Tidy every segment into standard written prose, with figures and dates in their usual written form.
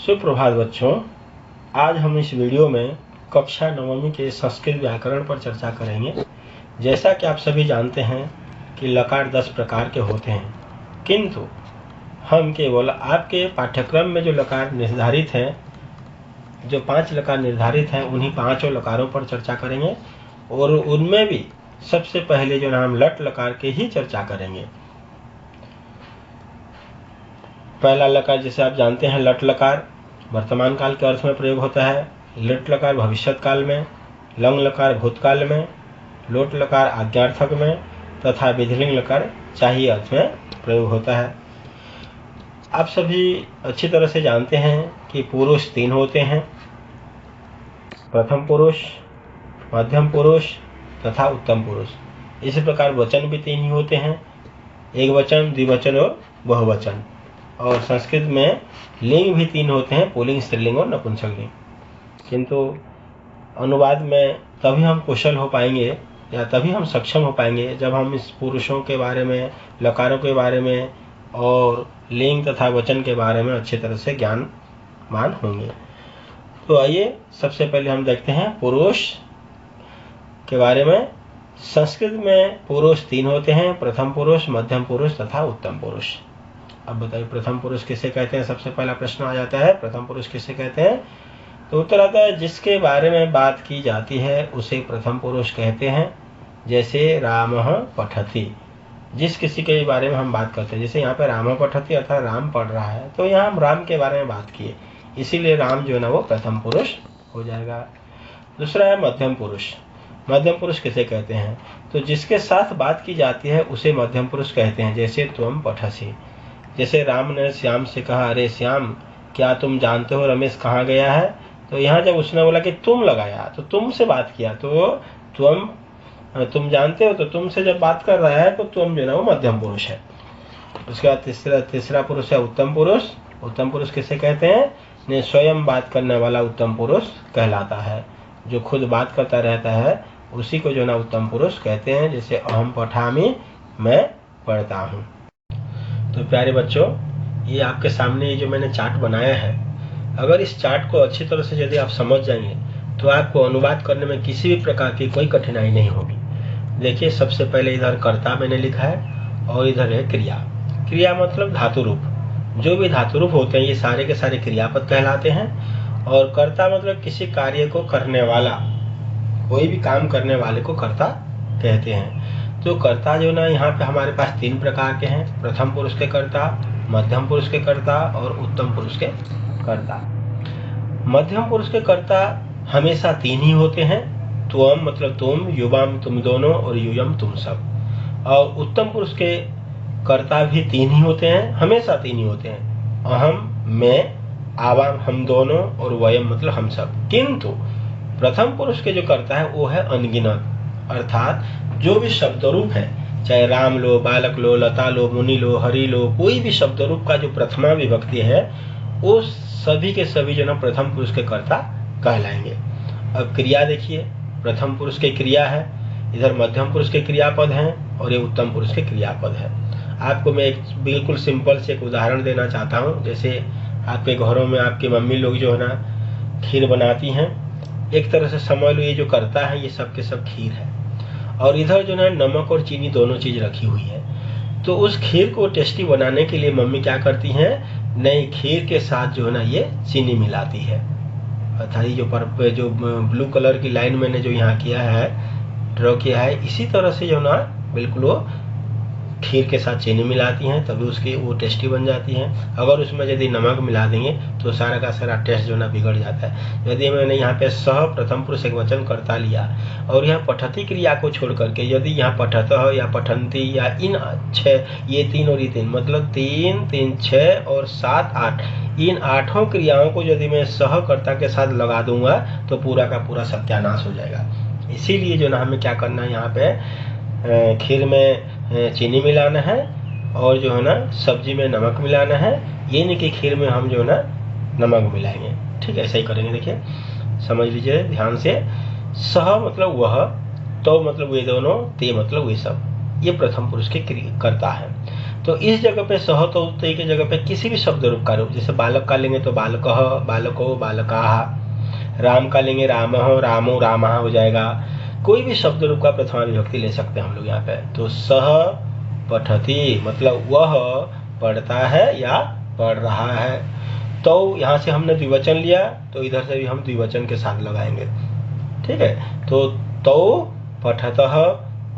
सुप्रभात बच्चों, आज हम इस वीडियो में कक्षा नवमी के संस्कृत व्याकरण पर चर्चा करेंगे। जैसा कि आप सभी जानते हैं कि लकार 10 प्रकार के होते हैं, किंतु हम केवल आपके पाठ्यक्रम में जो लकार निर्धारित हैं, जो 5 लकार निर्धारित हैं, उन्हीं 5 लकारों पर चर्चा करेंगे और उनमें भी सबसे पहले जो नाम लट लकार के ही चर्चा करेंगे। पहला लकार जैसे आप जानते हैं, लट लकार वर्तमान काल के अर्थ में प्रयोग होता है। लट लकार भविष्यत काल में, लंग लकार भूतकाल में, लोट लकार आज्ञार्थक में तथा विधिलिंग लकार चाहिए अर्थ में प्रयोग होता है। आप सभी अच्छी तरह से जानते हैं कि पुरुष 3 होते हैं, प्रथम पुरुष, मध्यम पुरुष तथा उत्तम पुरुष। इसी प्रकार वचन भी 3 ही होते हैं, एक वचन, द्विवचन और बहुवचन। और संस्कृत में लिंग भी 3 होते हैं, पुल्लिंग, स्त्रीलिंग और नपुंसकलिंग। किंतु अनुवाद में तभी हम कुशल हो पाएंगे या तभी हम सक्षम हो पाएंगे जब हम इस पुरुषों के बारे में, लकारों के बारे में और लिंग तथा वचन के बारे में अच्छी तरह से ज्ञानवान होंगे। तो आइए सबसे पहले हम देखते हैं पुरुष के बारे में। संस्कृत में पुरुष 3 होते हैं, प्रथम पुरुष, मध्यम पुरुष तथा उत्तम पुरुष। अब बताइए प्रथम पुरुष किसे कहते हैं? सबसे पहला प्रश्न आ जाता है, प्रथम पुरुष किसे कहते हैं? तो उत्तर आता है, जिसके बारे में बात की जाती है उसे प्रथम पुरुष कहते हैं। जैसे रामः पठति, जिस किसी के बारे में हम बात करते हैं, जैसे यहाँ पे रामः पठति अर्थात राम पढ़ रहा है, तो यहाँ हम राम के बारे में बात किए, इसीलिए राम जो है ना वो प्रथम पुरुष हो जाएगा। दूसरा है मध्यम पुरुष। मध्यम पुरुष किसे कहते हैं? तो जिसके साथ बात की जाती है उसे मध्यम पुरुष कहते हैं। जैसे त्वम पठसि, जैसे राम ने श्याम से कहा, अरे श्याम क्या तुम जानते हो रमेश कहाँ गया है? तो यहाँ जब उसने बोला कि तुम लगाया, तो तुम से बात किया, तो तुम जानते हो, तो तुमसे जब बात कर रहा है तो तुम जो है वो मध्यम पुरुष है। उसके बाद तीसरा पुरुष है उत्तम पुरुष। उत्तम पुरुष किसे कहते हैं? ने स्वयं बात करने वाला उत्तम पुरुष कहलाता है। जो खुद बात करता रहता है उसी को जो ना उत्तम पुरुष कहते हैं। जैसे अहम पठामि, मैं पढ़ता हूँ। तो प्यारे बच्चों, ये आपके सामने जो मैंने चार्ट बनाया है, अगर इस चार्ट को अच्छी तरह से यदि आप समझ जाएंगे तो आपको अनुवाद करने में किसी भी प्रकार की कोई कठिनाई नहीं होगी। देखिए सबसे पहले इधर कर्ता मैंने लिखा है और इधर है क्रिया। क्रिया मतलब धातु रूप। जो भी धातु रूप होते हैं ये सारे के सारे क्रियापद कहलाते हैं। और कर्ता मतलब किसी कार्य को करने वाला, कोई भी काम करने वाले को कर्ता कहते हैं। तो कर्ता जो ना यहाँ पे हमारे पास 3 प्रकार के हैं, प्रथम पुरुष के कर्ता, मध्यम पुरुष के कर्ता और उत्तम पुरुष के कर्ता। मध्यम पुरुष के कर्ता हमेशा 3 ही होते हैं, त्वम मतलब तुम, युवाम तुम दोनों और यूयम तुम सब। और उत्तम पुरुष के कर्ता भी 3 ही होते हैं, हमेशा 3 ही होते हैं, अहम, मैं, आवाम हम दोनों और वयम मतलब हम सब। किंतु प्रथम पुरुष के जो कर्ता है वो है अनगिनत, अर्थात जो भी शब्द रूप है, चाहे राम लो, बालक लो, लता लो, मुनि लो, हरि लो, कोई भी शब्द रूप का जो प्रथमा विभक्ति है वो सभी के सभी जो ना प्रथम पुरुष के कर्ता कहलाएंगे। अब क्रिया देखिए, प्रथम पुरुष के क्रिया है, इधर मध्यम पुरुष के क्रियापद हैं और ये उत्तम पुरुष के क्रियापद है। आपको मैं एक बिल्कुल सिंपल से एक उदाहरण देना चाहता हूँ। जैसे आपके घरों में आपकी मम्मी लोग जो है ना खीर बनाती हैं, एक तरह से समझ लो ये जो कर्ता है ये सब के सब खीर है, और इधर जो है नमक और चीनी दोनों चीज रखी हुई है। तो उस खीर को टेस्टी बनाने के लिए मम्मी क्या करती हैं, नई खीर के साथ जो है ना ये चीनी मिलाती है। अर्थात ये जो ब्लू कलर की लाइन मैंने जो यहाँ किया है, ड्रॉ किया है, इसी तरह से जो ना बिल्कुल वो खीर के साथ चीनी मिलाती हैं, तभी उसकी वो टेस्टी बन जाती है। अगर उसमें यदि नमक मिला देंगे तो सारा का सारा टेस्ट जो ना बिगड़ जाता है। यदि मैंने यहाँ पे सह प्रथम पुरुष एक वचन कर्ता लिया और यहाँ पठती क्रिया को छोड़ करके यदि यहाँ पठतः या पठंती या इन 6, ये 3 और ये 3 मतलब 3, 3, 6 और 7, 8, इन 8 क्रियाओं को यदि मैं सहकर्ता के साथ लगा दूंगा तो पूरा का पूरा सत्यानाश हो जाएगा। इसीलिए जो ना हमें क्या करना है, यहाँ पे खीर में चीनी मिलाना है और जो है ना सब्जी में नमक मिलाना है। ये नहीं कि खीर में हम जो है ना नमक मिलाएंगे। ठीक है, ऐसा ही करेंगे। देखिए समझ लीजिए ध्यान से। सह मतलब वह, तो मतलब वे दोनों, ते मतलब वे सब। ये प्रथम पुरुष के करता है। तो इस जगह पे सह तो की जगह पे किसी भी शब्द रूप का रूप, जैसे बालक का लेंगे तो बालकः, बालको, बालकाः, राम का लेंगे रामः, रामो, रामः हो जाएगा। कोई भी शब्द रूप का प्रथमा विभक्ति ले सकते हैं हम लोग यहाँ पे। तो सह पठति मतलब वह पढ़ता है या पढ़ रहा है। तो यहाँ से हमने द्विवचन लिया तो इधर से भी हम द्विवचन के साथ लगाएंगे, ठीक है। तो पठतः,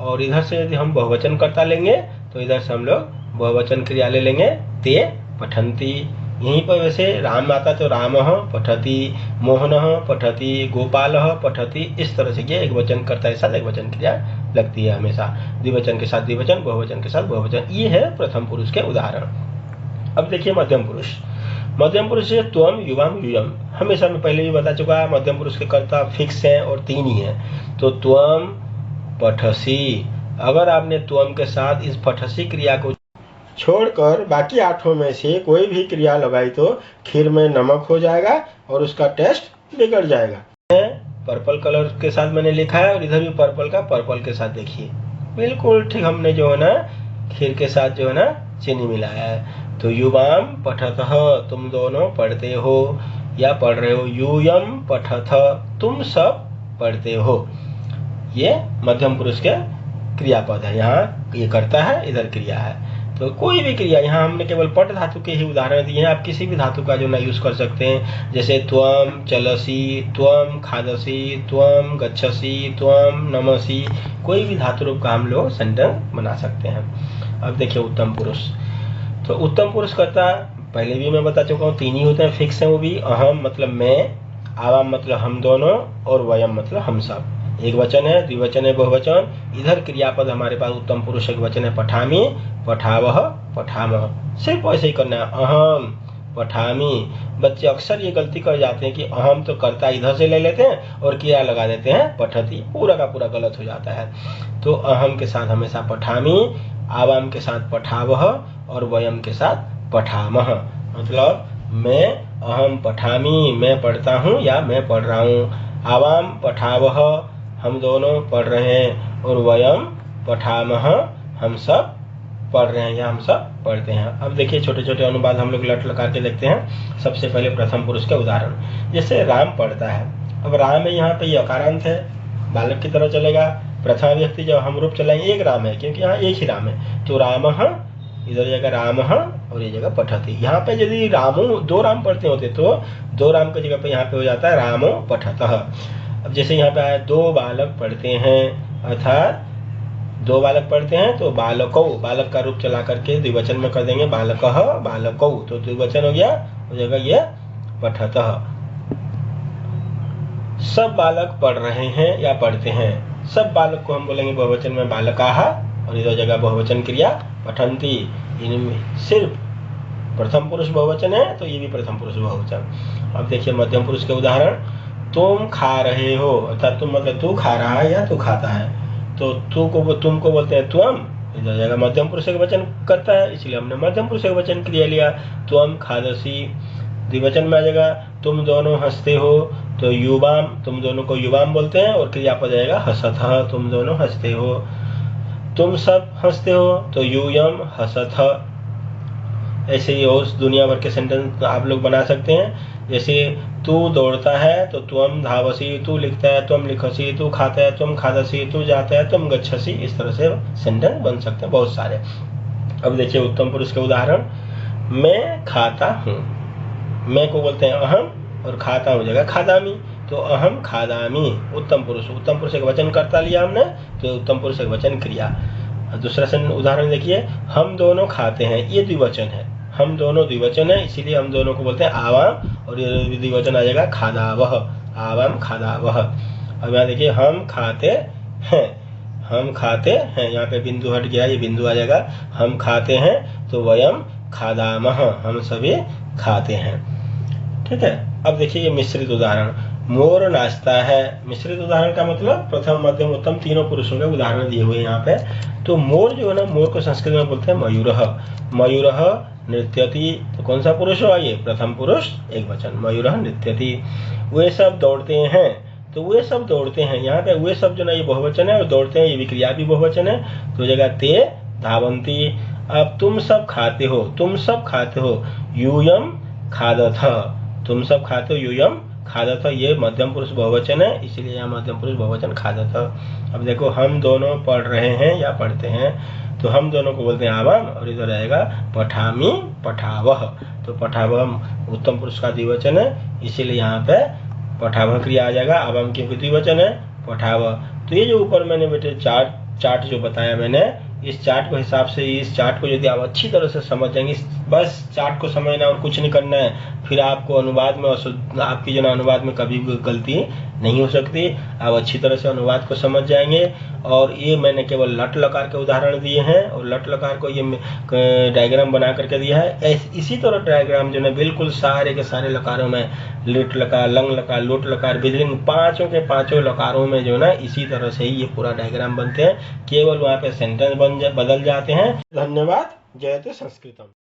और इधर से यदि हम बहुवचन कर्ता लेंगे तो इधर से हम लोग बहुवचन क्रिया ले लेंगे, ते पठन्ति। यहीं पर वैसे राम आता तो रामः पठति, मोहनः पठति, गोपालः पठति, इस तरह से ये एक वचन कर्ता के साथ एक वचन क्रिया लगती है हमेशा, द्विवचन के साथ द्विवचन, बहुवचन के साथ बहुवचन। ये है प्रथम पुरुष के उदाहरण। अब देखिए मध्यम पुरुष। मध्यम पुरुष से त्वम, युवाम, यूयम। हमेशा मैं पहले भी बता चुका है मध्यम पुरुष के कर्ता फिक्स है और 3 ही है। तो त्वम पठसी, अगर आपने त्वम के साथ इस पठसी क्रिया को छोड़कर बाकी 8 में से कोई भी क्रिया लगाई तो खीर में नमक हो जाएगा और उसका टेस्ट बिगड़ जाएगा। पर्पल कलर के साथ मैंने लिखा है और इधर भी पर्पल का पर्पल के साथ देखिए, बिल्कुल ठीक हमने जो है ना खीर के साथ जो है ना चीनी मिलाया है। तो युवाम पठतः, तुम दोनों पढ़ते हो या पढ़ रहे हो। यूयम पठथ, तुम सब पढ़ते हो। ये मध्यम पुरुष के क्रियापद है, यहाँ ये करता है, इधर क्रिया है। तो कोई भी क्रिया, यहाँ हमने केवल पट धातु के ही उदाहरण दिए हैं, आप किसी भी धातु का जो ना यूज कर सकते हैं, जैसे त्वम चलसी, त्वम खादसी, त्वम गच्छसी, त्वम नमसी, कोई भी धातु रूप का हम लोग सेंटेंस बना सकते हैं। अब देखिए उत्तम पुरुष। तो उत्तम पुरुष करता पहले भी मैं बता चुका हूँ 3 ही होते हैं, फिक्स है वो भी। अहम मतलब मैं, आवाम मतलब हम दोनों, और वयम मतलब हम सब। एक वचन है, द्विवचन है, बहुवचन। इधर क्रियापद हमारे पास उत्तम पुरुष एक वचन है, पठामी, पठावह, पठामः। सिर्फ ऐसे ही करना है, अहम पठामी। बच्चे अक्सर ये गलती कर जाते हैं कि अहम तो कर्ता इधर से ले लेते हैं और क्रिया लगा देते हैं पठति, पूरा का पूरा गलत हो जाता है। तो अहम के साथ हमेशा पठामी, आवाम के साथ पठावह और वयम के साथ पठामः। मतलब मैं अहम पठामी, मैं पढ़ता हूँ या मैं पढ़ रहा हूँ। आवाम पठावह, हम दोनों पढ़ रहे हैं, और वयम पठामः, हम सब पढ़ रहे हैं या हम सब पढ़ते हैं। अब देखिए छोटे छोटे अनुवाद हम लोग लट लगा के देखते हैं। सबसे पहले प्रथम पुरुष के उदाहरण, जैसे राम पढ़ता है। अब राम है, यहाँ पे ये अकारांत है, बालक की तरह चलेगा। प्रथमा व्यक्ति जब हम रूप चलाएंगे एक राम है, क्योंकि यहाँ एक ही राम है। तो रामः, इधर जगह रामः और ये जगह पठति। यहाँ पे यदि रामो 2 राम पढ़ते होते तो 2 राम की जगह पे यहाँ पे हो जाता है रामो पठतः। अब जैसे यहाँ पे आया 2 बालक पढ़ते हैं, अर्थात 2 बालक पढ़ते हैं, तो बालकौ, बालक का रूप चला करके द्विवचन में कर देंगे, बालकः, बालकौ, तो द्विवचन हो गया, हो जाएगा ये पठतः। सब बालक पढ़ रहे हैं या पढ़ते हैं। सब बालक को हम बोलेंगे बहुवचन में बालकाः, और इधर जगह बहुवचन क्रिया पठन्ति। इनमें सिर्फ प्रथम पुरुष बहुवचन है तो ये भी प्रथम पुरुष बहुवचन। अब देखिए मध्यम पुरुष के उदाहरण, तुम खा रहे हो, अर्थात तुम मतलब तू खा रहा है या तू खाता है। तो तुमको बोलते हैं त्वम, इधर जगह मध्यम पुरुष एक वचन करता है, इसलिए हमने मध्यम पुरुष एक वचन क्रिया लिया। त्वम खादसी, द्विवचन में आ जाएगा तुम दोनों हंसते हो, तो युवाम, तुम दोनों को युवाम बोलते हैं, और क्रियापद आएगा हसतः, तुम दोनों हंसते हो। तुम सब हंसते हो तो यूयम हसतः। ऐसे ही और दुनिया भर के सेंटेंस आप लोग बना सकते हैं। जैसे तू दौड़ता है तो त्वम धावसी, तू लिखता है त्वम लिखसी, तू खाता है त्वम खादसी, तू जाता है त्वम गच्छसी। इस तरह से सेंटेंस बन सकते हैं बहुत सारे। अब देखिए उत्तम पुरुष के उदाहरण, मैं खाता हूँ, मैं को बोलते हैं अहम, और खाता हूँ जगह खादामी, तो अहम खादामी। उत्तम पुरुष एक वचन कर्ता लिया हमने, तो उत्तम पुरुष एक वचन क्रिया। दूसरा उदाहरण देखिए, हम दोनों खाते हैं, ये द्विवचन है, हम दोनों द्विवचन है, इसीलिए हम दोनों को बोलते हैं आवाम, और ये द्विवचन आ जाएगा खादावह, आवाम खादावह। अब यहाँ देखिए हम खाते हैं, हम खाते हैं, यहाँ पे बिंदु हट गया, ये बिंदु आ जाएगा। हम खाते हैं तो वयम खादामः, हम सभी खाते हैं। ठीक है। अब देखिए ये मिश्रित उदाहरण, मोर नाचता है। मिश्रित उदाहरण का मतलब प्रथम मध्यम उत्तम तीनों पुरुषों के उदाहरण दिए हुए यहाँ पे। तो मोर जो है ना, मोर को संस्कृत में बोलते हैं मयूरः, मयूरः नृत्यति। तो कौन सा पुरुष हुआ ये? प्रथम पुरुष एक वचन, मयूरः नृत्यति। वे सब दौड़ते हैं, तो वे सब दौड़ते हैं। यहाँ पे वे सब जो ना ये बहुवचन है और दौड़ते हैं, ये विक्रिया भी बहुवचन है, तो जगह ते धावंती। अब तुम सब खाते हो, तुम सब खाते हो, यूयम खादथ, तुम सब खाते हो, यूयम खादथ, ये मध्यम पुरुष बहुवचन है, इसलिए यहाँ मध्यम पुरुष बहुवचन खादथ। अब देखो हम दोनों पढ़ रहे हैं या पढ़ते हैं, तो हम दोनों को बोलते हैं आवाम, और इधर आएगा पठामी पठावह, तो पठावह उत्तम पुरुष का द्विवचन है, इसीलिए यहाँ पे पठावह क्रिया आ जाएगा। आवाम क्योंकि द्विवचन है, पठावह। तो ये जो ऊपर मैंने बेटे चार्ट जो बताया मैंने, इस चार्ट को हिसाब से, इस चार्ट को यदि आप अच्छी तरह से समझ जाएंगे, बस चार्ट को समझना और कुछ नहीं करना है, फिर आपको अनुवाद में आपकी जो अनुवाद में कभी भी गलती नहीं हो सकती। आप अच्छी तरह से अनुवाद को समझ जाएंगे। और ये मैंने केवल लट लकार के उदाहरण दिए हैं, और लट लकार को ये डायग्राम बना करके दिया है। इसी तरह डायग्राम जो है बिल्कुल सारे के सारे लकारों में, लिट लकार, लंग लकार, लोट लकार, विधिलिंग, पांचों के पांचों लकारों में जो है ना इसी तरह से ही ये पूरा डायग्राम बनते हैं, केवल वहाँ पे सेंटेंस बदल जाते हैं। धन्यवाद। जयते संस्कृतम।